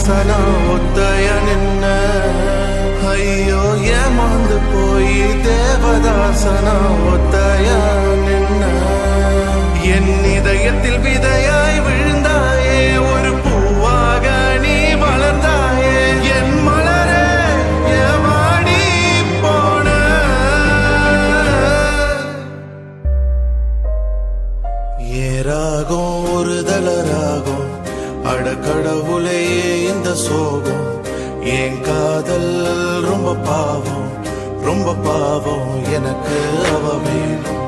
வாசனா ஒத்தைய நின்ன ஐயோ ஏமாந்து போய் தேவதாசனா ஒத்தைய நின்ன என் இதயத்தில் விதையாய் விழுந்தாயே ஒரு பூவாக நீ வளர்ந்தாயே என் மலரே ஏமாடி போன ஏராகும் ஒரு தளராகும் அடக்கடவுளே இந்த சோகம் என் காதல் ரொம்ப பாவம் எனக்கு அவ வேணும்.